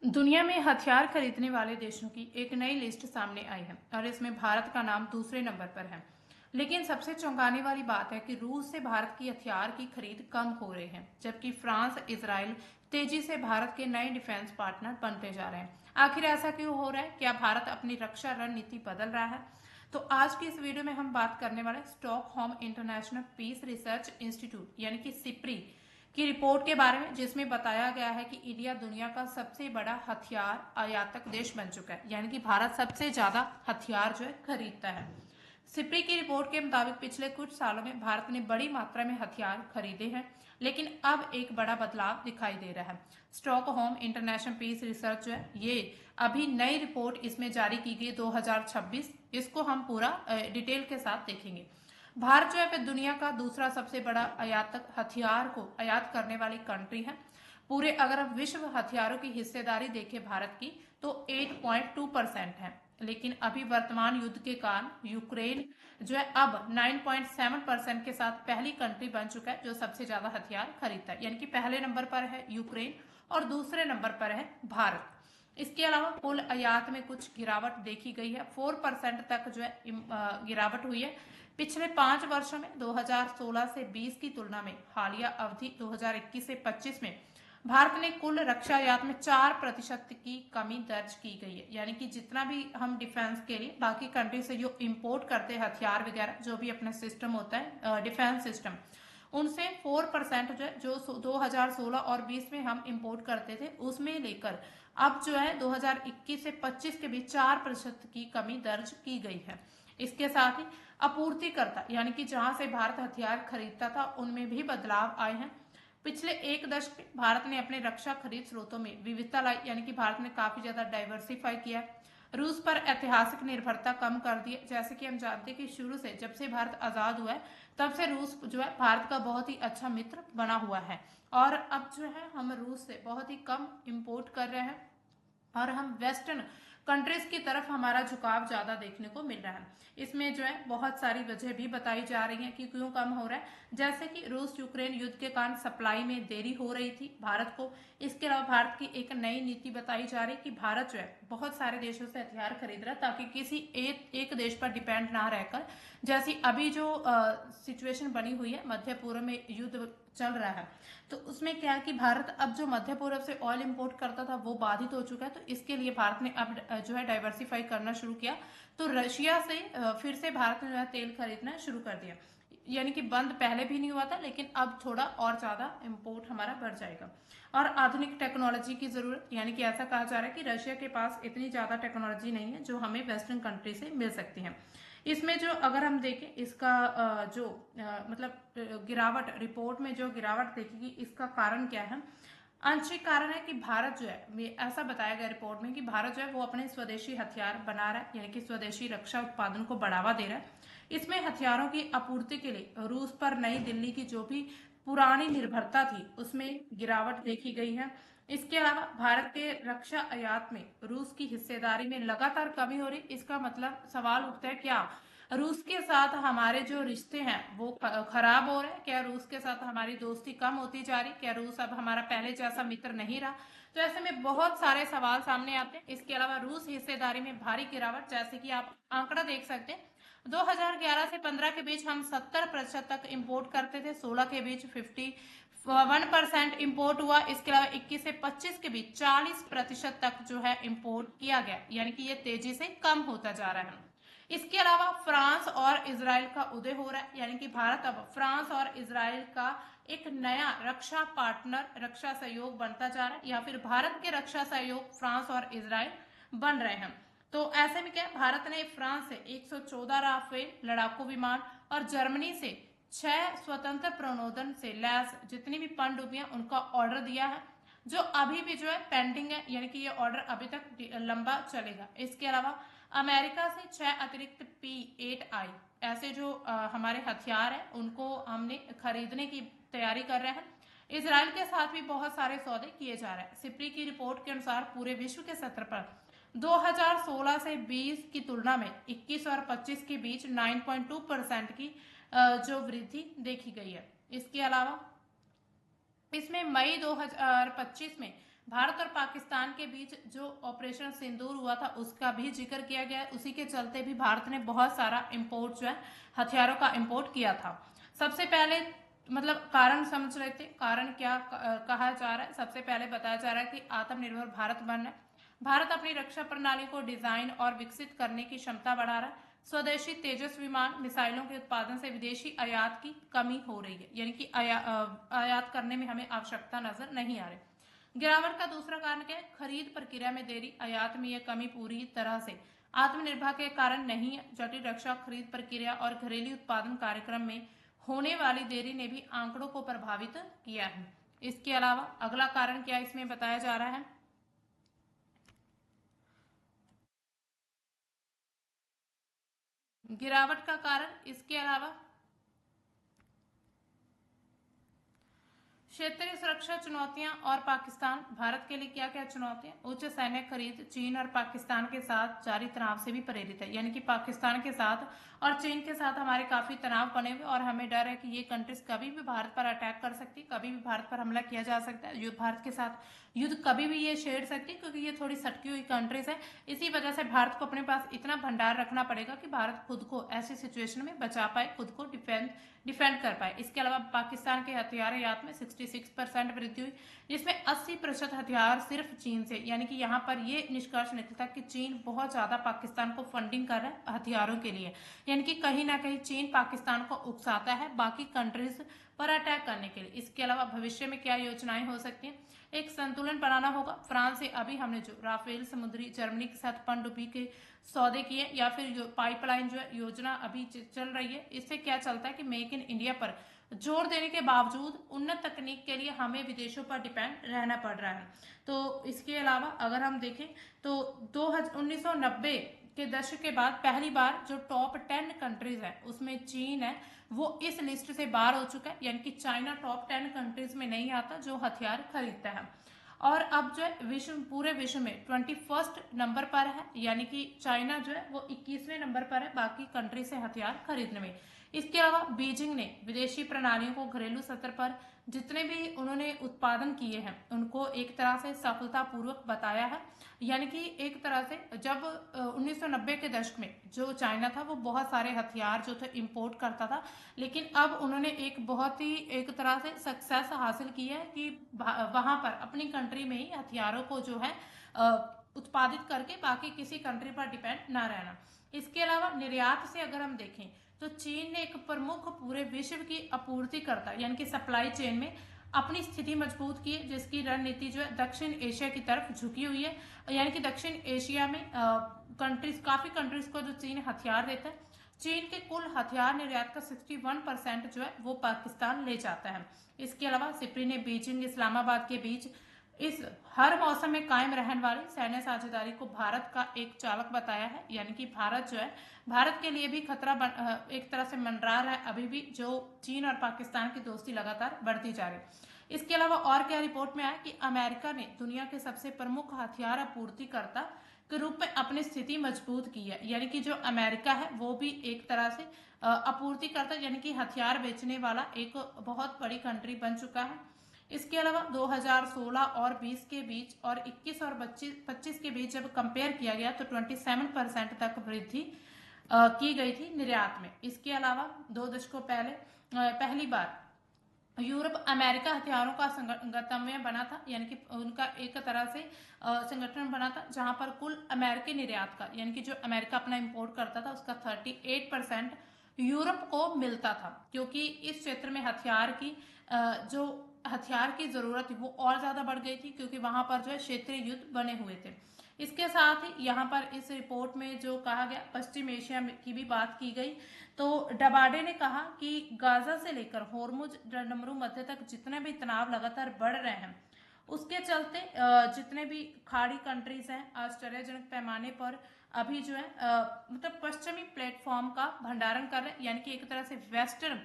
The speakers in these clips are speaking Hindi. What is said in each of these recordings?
दुनिया में हथियार खरीदने वाले देशों की एक नई लिस्ट सामने आई है और इसमें भारत का नाम दूसरे नंबर पर है। लेकिन सबसे चौंकाने वाली बात है कि रूस से भारत की हथियार की खरीद कम हो रही है, जबकि फ्रांस, इजराइल तेजी से भारत के नए डिफेंस पार्टनर बनते जा रहे हैं। आखिर ऐसा क्यों हो रहा है? क्या भारत अपनी रक्षा रणनीति बदल रहा है? तो आज की इस वीडियो में हम बात करने वाले Stockholm International Peace Research Institute यानी कि सिप्री की रिपोर्ट के बारे में, जिसमें बताया गया है कि इंडिया दुनिया का सबसे बड़ा हथियार आयातक देश बन चुका है। यानी कि भारत सबसे ज्यादा हथियार जो है खरीदता है। सिप्री की रिपोर्ट के मुताबिक पिछले कुछ सालों में भारत ने बड़ी मात्रा में हथियार खरीदे हैं, लेकिन अब एक बड़ा बदलाव दिखाई दे रहा है। स्टॉकहोम इंटरनेशनल पीस रिसर्च जो है, ये अभी नई रिपोर्ट इसमें जारी की गई 2026। इसको हम पूरा डिटेल के साथ देखेंगे। भारत जो है फिर दुनिया का दूसरा सबसे बड़ा आयातक हथियार को आयात करने वाली कंट्री है। पूरे अगर हम विश्व हथियारों की हिस्सेदारी देखें भारत की, तो 8.2% है। लेकिन अभी वर्तमान युद्ध के कारण यूक्रेन जो है अब 9.7% के साथ पहली कंट्री बन चुका है जो सबसे ज्यादा हथियार खरीदता है। यानी कि पहले नंबर पर है यूक्रेन और दूसरे नंबर पर है भारत। इसके अलावा कुल आयात में कुछ गिरावट देखी गई है, 4% तक जो है गिरावट हुई है पिछले 5 वर्षों में। 2016 से 20 की तुलना में हालिया अवधि 2021 से 25 में भारत ने कुल रक्षा आयात में 4% की कमी दर्ज की गई है। यानी कि जितना भी हम डिफेंस के लिए बाकी कंट्री से जो इंपोर्ट करते हैं हथियार वगैरह, जो भी अपना सिस्टम होता है डिफेंस सिस्टम, उनसे 4% जो है जो 2016 और 20 में हम इंपोर्ट करते थे उसमें लेकर अब जो है 2021 से 25 के बीच 4% की कमी दर्ज की गई है। इसके साथ ही आपूर्तिकर्ता यानी कि जहां से भारत हथियार खरीदता था उनमें भी बदलाव आए हैं। पिछले एक दशक में भारत ने अपने रक्षा खरीद स्रोतों में विविधता लाई, यानी कि भारत ने काफी ज्यादा डाइवर्सिफाई किया। रूस पर ऐतिहासिक निर्भरता कम कर दी है। जैसे कि हम जानते हैं कि शुरू से जब से भारत आजाद हुआ है तब से रूस जो है भारत का बहुत ही अच्छा मित्र बना हुआ है। और अब जो है हम रूस से बहुत ही कम इंपोर्ट कर रहे हैं और हम वेस्टर्न कंट्रीज की तरफ हमारा झुकाव ज्यादा देखने को मिल रहा है। इसमें जो है बहुत सारी वजह भी बताई जा रही है कि क्यों कम हो रहा है, जैसे कि रूस यूक्रेन युद्ध के कारण सप्लाई में देरी हो रही थी भारत को। इसके अलावा भारत की एक नई नीति बताई जा रही है कि भारत जो है बहुत सारे देशों से हथियार खरीद रहा है ताकि किसी एक देश पर डिपेंड ना रहकर, जैसी अभी जो सिचुएशन बनी हुई है, मध्य पूर्व में युद्ध चल रहा है, तो उसमें क्या है कि भारत अब जो मध्य पूर्व से ऑयल इंपोर्ट करता था वो बाधित हो चुका है। तो इसके लिए भारत ने अब जो है डाइवर्सिफाई करना शुरू किया। तो रशिया से फिर से भारत ने जो है तेल खरीदना शुरू कर दिया। यानी कि बंद पहले भी नहीं हुआ था, लेकिन अब थोड़ा और ज्यादा इंपोर्ट हमारा बढ़ जाएगा। और आधुनिक टेक्नोलॉजी की जरूरत, यानी कि ऐसा कहा जा रहा है कि रशिया के पास इतनी ज्यादा टेक्नोलॉजी नहीं है जो हमें वेस्टर्न कंट्री से मिल सकती है। इसमें जो अगर हम देखें इसका जो मतलब गिरावट, रिपोर्ट में जो गिरावट देखेगी इसका कारण क्या है। आंशिक कारण है कि भारत जो है, ऐसा बताया गया रिपोर्ट में कि भारत जो है वो अपने स्वदेशी हथियार बना रहा है, यानी कि स्वदेशी रक्षा उत्पादन को बढ़ावा दे रहा है। इसमें हथियारों की आपूर्ति के लिए रूस पर नई दिल्ली की जो भी पुरानी निर्भरता थी उसमें गिरावट देखी गई है। इसके अलावा भारत के रक्षा आयात में रूस की हिस्सेदारी में लगातार कमी हो रही। इसका मतलब सवाल उठता है, क्या रूस के साथ हमारे जो रिश्ते हैं वो खराब हो रहे हैं? क्या रूस के साथ हमारी दोस्ती कम होती जा रही? क्या रूस अब हमारा पहले जैसा मित्र नहीं रहा? तो ऐसे में बहुत सारे सवाल सामने आते हैं। इसके अलावा रूस हिस्सेदारी में भारी गिरावट, जैसे कि आप आंकड़ा देख सकते हैं, 2011 से 15 के बीच हम 70% तक इंपोर्ट करते थे, 16 के बीच 51% इंपोर्ट हुआ। इसके अलावा 21 से 25 के बीच 40% तक जो है इंपोर्ट किया गया, यानी कि ये तेजी से कम होता जा रहा है। इसके अलावा फ्रांस और इसराइल का उदय हो रहा है, यानी कि भारत अब फ्रांस और इसराइल का एक नया रक्षा पार्टनर, रक्षा सहयोग बनता जा रहा है, या फिर भारत के रक्षा सहयोग फ्रांस और इसराइल बन रहे हैं। तो ऐसे में क्या है, भारत ने फ्रांस से 114 राफेल लड़ाकू विमान और जर्मनी से 6 स्वतंत्र प्रणोदन से लैस जितनी भी पनडुब्बियां उनका ऑर्डर दिया है, जो अभी भी जो है पेंडिंग है, यानी कि ये ऑर्डर अभी तक लंबा चलेगा। इसके अलावा अमेरिका से 6 अतिरिक्त P-8I ऐसे जो हमारे हथियार हैं उनको हमने खरीदने की तैयारी कर रहे हैं। इसराइल के साथ भी बहुत सारे सौदे किए जा रहे हैं। सिप्री की रिपोर्ट के अनुसार पूरे विश्व के सत्र पर 2016 से 20 की तुलना में 21 और 25 के बीच 9.2% की जो वृद्धि देखी गई है। इसके अलावा इसमें मई 2025 में भारत और पाकिस्तान के बीच जो ऑपरेशन सिंदूर हुआ था उसका भी जिक्र किया गया है। उसी के चलते भी भारत ने बहुत सारा इंपोर्ट जो है हथियारों का इंपोर्ट किया था। सबसे पहले मतलब कारण समझ रहे थे, कारण क्या कहा जा रहा है। सबसे पहले बताया जा रहा है कि आत्मनिर्भर भारत बनना है। भारत अपनी रक्षा प्रणाली को डिजाइन और विकसित करने की क्षमता बढ़ा रहा है। स्वदेशी तेजस विमान मिसाइलों के उत्पादन से विदेशी आयात की कमी हो रही है, यानी कि आयात करने में हमें आवश्यकता नजर नहीं आ रही। गिरावट का दूसरा कारण क्या है? खरीद प्रक्रिया में देरी, आयात में यह कमी पूरी तरह से आत्मनिर्भर के कारण नहीं है। जटिल रक्षा खरीद प्रक्रिया और घरेलू उत्पादन कार्यक्रम में होने वाली देरी ने भी आंकड़ों को प्रभावित किया है। इसके अलावा अगला कारण क्या इसमें बताया जा रहा है? गिरावट का कारण, इसके अलावा क्षेत्रीय सुरक्षा चुनौतियां और पाकिस्तान भारत के लिए क्या क्या चुनौतियां? उच्च सैन्य खरीद चीन और पाकिस्तान के साथ जारी तनाव से भी प्रेरित है, यानी कि पाकिस्तान के साथ और चीन के साथ हमारे काफी तनाव बने हुए और हमें डर है कि ये कंट्रीज कभी भी भारत पर अटैक कर सकती, कभी भी भारत पर हमला किया जा सकता है। भारत के साथ युद्ध कभी भी ये छेड़ सकती, क्योंकि ये थोड़ी सटकी हुई कंट्रीज है। इसी वजह से भारत को अपने पास इतना भंडार रखना पड़ेगा कि भारत खुद को ऐसी सिचुएशन में बचा पाए, खुद को डिफेंड कर पाए। इसके अलावा पाकिस्तान के हथियार आयात में 66% वृद्धि हुई, जिसमें 80% हथियार सिर्फ चीन से, यानी कि यहाँ पर ये निष्कर्ष निकलता कि चीन बहुत ज्यादा पाकिस्तान को फंडिंग कर रहा है हथियारों के लिए, यानी कि कहीं ना कहीं चीन पाकिस्तान को उकसाता है बाकी कंट्रीज पर अटैक करने के लिए। इसके अलावा भविष्य में क्या योजनाएं हो सकती हैं? एक संतुलन बनाना होगा। फ्रांस से अभी हमने जो राफेल समुद्री, जर्मनी के साथ पनडुब्बी के सौदे किए, या फिर जो पाइपलाइन जो है योजना अभी चल रही है, इससे क्या चलता है कि मेक इन इंडिया पर जोर देने के बावजूद उन्नत तकनीक के लिए हमें विदेशों पर डिपेंड रहना पड़ रहा है। तो इसके अलावा अगर हम देखें तो 1990 के दशक के बाद पहली बार जो टॉप 10 कंट्रीज है उसमें चीन है, वो इस लिस्ट से बाहर हो चुका है, यानी कि चाइना टॉप 10 कंट्रीज में नहीं आता जो हथियार खरीदता है। और अब जो है पूरे विश्व में 21 नंबर पर है, यानी कि चाइना जो है वो 21वें नंबर पर है बाकी कंट्री से हथियार खरीदने में। इसके अलावा बीजिंग ने विदेशी प्रणालियों को घरेलू स्तर पर जितने भी उन्होंने उत्पादन किए हैं उनको एक तरह से सफलतापूर्वक बताया है, यानी कि एक तरह से जब 1990 के दशक में जो चाइना था वो बहुत सारे हथियार जो थे इंपोर्ट करता था, लेकिन अब उन्होंने एक बहुत ही एक तरह से सक्सेस हासिल की है कि वहां पर अपनी कंट्री में ही हथियारों को जो है उत्पादित करके बाकी किसी कंट्री पर डिपेंड ना रहना। इसके अलावा निर्यात से अगर हम देखें तो चीन ने एक प्रमुख पूरे विश्व की आपूर्तिकर्ता यानी कि सप्लाई चेन में अपनी स्थिति मजबूत की है, जिसकी रणनीति जो है दक्षिण एशिया की तरफ झुकी हुई है, यानी कि दक्षिण एशिया में काफी कंट्रीज को जो चीन हथियार देता है, चीन के कुल हथियार निर्यात का 61% जो है वो पाकिस्तान ले जाता है। इसके अलावा सिप्री ने बीजिंग इस्लामाबाद के बीच इस हर मौसम में कायम रहने वाली सैन्य साझेदारी को भारत का एक चालक बताया है, यानी कि भारत जो है भारत के लिए भी खतरा एक तरह से मंडरा रहा है अभी भी, जो चीन और पाकिस्तान की दोस्ती लगातार बढ़ती जा रही है। इसके अलावा और क्या रिपोर्ट में आया कि अमेरिका ने दुनिया के सबसे प्रमुख हथियार आपूर्तिकर्ता के रूप में अपनी स्थिति मजबूत की है, यानी कि जो अमेरिका है वो भी एक तरह से आपूर्तिकर्ता यानी कि हथियार बेचने वाला एक बहुत बड़ी कंट्री बन चुका है। इसके अलावा 2016 और 20 के बीच और 21 और 25 के बीच जब कंपेयर किया गया तो 27% तक वृद्धि की गई थी निर्यात में। इसके अलावा 2 दशकों पहले पहली बार यूरोप अमेरिका हथियारों का संगठन बना था, यानी कि उनका एक तरह से संगठन बना था जहां पर कुल अमेरिकी निर्यात का यानी कि जो अमेरिका अपना इंपोर्ट करता था उसका 38% यूरोप को मिलता था, क्योंकि इस क्षेत्र में जो हथियार की जरूरत थी वो और ज्यादा बढ़ गई थी, क्योंकि वहां पर जो है क्षेत्रीय युद्ध बने हुए थे। इसके साथ ही यहाँ पर इस रिपोर्ट में जो कहा गया पश्चिम एशिया की भी बात की गई, तो डबाडे ने कहा कि गाजा से लेकर होर्मुज डमरू मध्य तक जितने भी तनाव लगातार बढ़ रहे हैं उसके चलते जितने भी खाड़ी कंट्रीज हैं आश्चर्यजनक पैमाने पर अभी जो है मतलब पश्चिमी प्लेटफॉर्म का भंडारण कर रहे हैं, यानी कि एक तरह से वेस्टर्न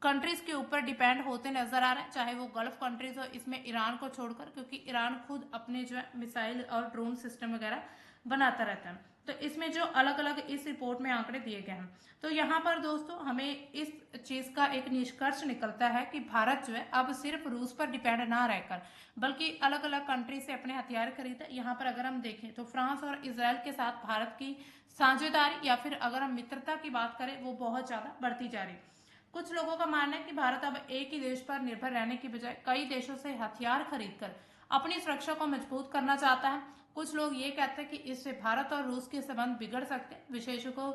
कंट्रीज के ऊपर डिपेंड होते नजर आ रहे हैं, चाहे वो गल्फ कंट्रीज हो, इसमें ईरान को छोड़कर, क्योंकि ईरान खुद अपने जो है मिसाइल और ड्रोन सिस्टम वगैरह बनाता रहता है। तो इसमें जो अलग अलग इस रिपोर्ट में आंकड़े दिए गए हैं, तो यहाँ पर दोस्तों हमें इस चीज का एक निष्कर्ष निकलता है कि भारत जो है अब सिर्फ रूस पर डिपेंड ना रहकर बल्कि अलग अलग कंट्री से अपने हथियार खरीदे। यहाँ पर अगर हम देखें तो फ्रांस और इसराइल के साथ भारत की साझेदारी या फिर अगर हम मित्रता की बात करें वो बहुत ज्यादा बढ़ती जा रही है। कुछ लोगों का मानना है कि भारत अब एक ही देश पर निर्भर रहने की बजाय कई देशों से हथियार खरीदकर अपनी सुरक्षा को मजबूत करना चाहता है। कुछ लोग ये कहते हैं कि इससे भारत और रूस के संबंध बिगड़ सकते हैं। विशेषज्ञों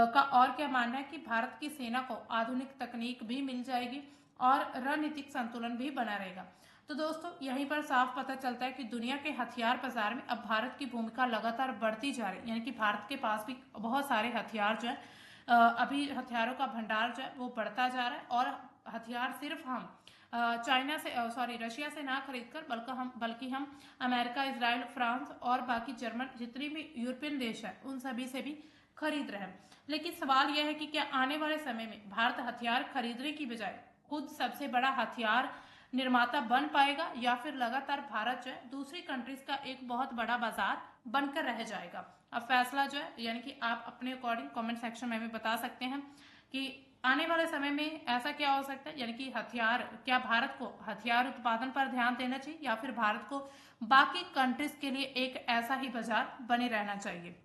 का और क्या मानना है कि भारत की सेना को आधुनिक तकनीक भी मिल जाएगी और रणनीतिक संतुलन भी बना रहेगा। तो दोस्तों यहीं पर साफ पता चलता है कि दुनिया के हथियार बाजार में अब भारत की भूमिका लगातार बढ़ती जा रही है, यानी कि भारत के पास भी बहुत सारे हथियार जो है अभी हथियारों का भंडार जो है वो बढ़ता जा रहा है और हथियार सिर्फ हम चाइना से रशिया से ना खरीदकर बल्कि हम अमेरिका, इजराइल, फ्रांस और बाकी जर्मन जितनी भी यूरोपियन देश है उन सभी से भी खरीद रहे हैं। लेकिन सवाल यह है कि क्या आने वाले समय में भारत हथियार खरीदने की बजाय खुद सबसे बड़ा हथियार निर्माता बन पाएगा या फिर लगातार भारत जो है दूसरी कंट्रीज का एक बहुत बड़ा बाजार बनकर रह जाएगा। अब फैसला जो है यानी कि आप अपने अकॉर्डिंग कमेंट सेक्शन में भी बता सकते हैं कि आने वाले समय में ऐसा क्या हो सकता है, यानी कि क्या भारत को हथियार उत्पादन पर ध्यान देना चाहिए या फिर भारत को बाकी कंट्रीज के लिए एक ऐसा ही बाजार बने रहना चाहिए।